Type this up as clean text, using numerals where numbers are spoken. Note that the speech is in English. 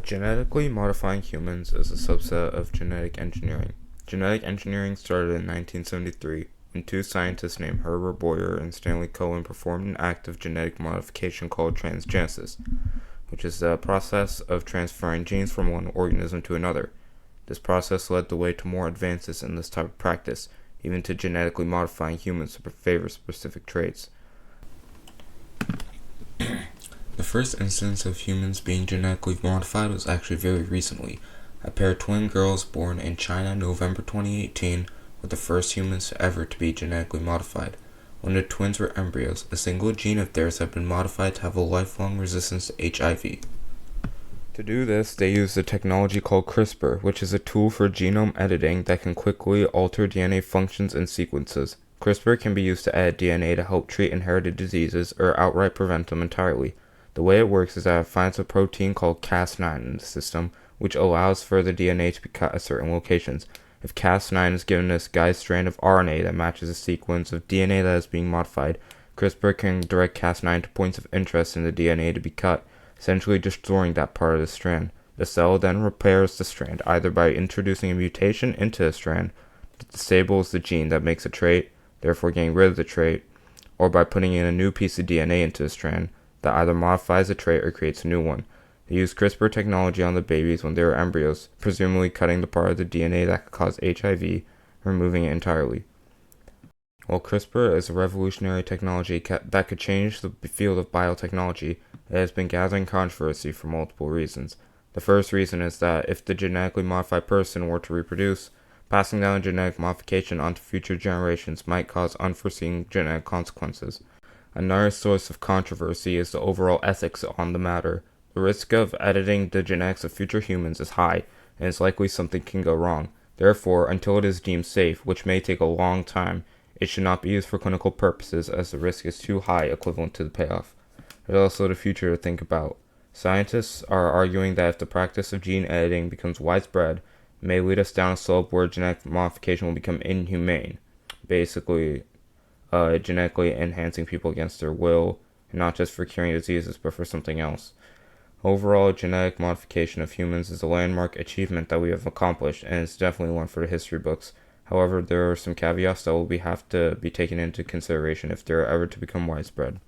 Genetically modifying humans is a subset of genetic engineering. Genetic engineering started in 1973 when two scientists named Herbert Boyer and Stanley Cohen performed an act of genetic modification called transgenesis, which is the process of transferring genes from one organism to another. This process led the way to more advances in this type of practice, even to genetically modifying humans to favor specific traits. The first instance of humans being genetically modified was actually very recently. A pair of twin girls born in China November 2018 were the first humans ever to be genetically modified. When the twins were embryos, a single gene of theirs had been modified to have a lifelong resistance to HIV. To do this, they used a technology called CRISPR, which is a tool for genome editing that can quickly alter DNA functions and sequences. CRISPR can be used to edit DNA to help treat inherited diseases or outright prevent them entirely. The way it works is that it finds a protein called Cas9 in the system, which allows for the DNA to be cut at certain locations. If Cas9 is given this guide strand of RNA that matches a sequence of DNA that is being modified, CRISPR can direct Cas9 to points of interest in the DNA to be cut, essentially destroying that part of the strand. The cell then repairs the strand, either by introducing a mutation into the strand that disables the gene that makes a trait, therefore getting rid of the trait, or by putting in a new piece of DNA into the strand that either modifies a trait or creates a new one. They used CRISPR technology on the babies when they were embryos, presumably cutting the part of the DNA that could cause HIV, removing it entirely. While CRISPR is a revolutionary technology that could change the field of biotechnology, it has been gathering controversy for multiple reasons. The first reason is that if the genetically modified person were to reproduce, passing down genetic modification onto future generations might cause unforeseen genetic consequences. Another source of controversy is the overall ethics on the matter. The risk of editing the genetics of future humans is high, and it's likely something can go wrong. Therefore, until it is deemed safe, which may take a long time, it should not be used for clinical purposes as the risk is too high equivalent to the payoff. There's also the future to think about. Scientists are arguing that if the practice of gene editing becomes widespread, it may lead us down a slope where genetic modification will become inhumane. Basically, genetically enhancing people against their will, and not just for curing diseases, but for something else. Overall, genetic modification of humans is a landmark achievement that we have accomplished, and it's definitely one for the history books. However, there are some caveats that will have to be taken into consideration if they are ever to become widespread.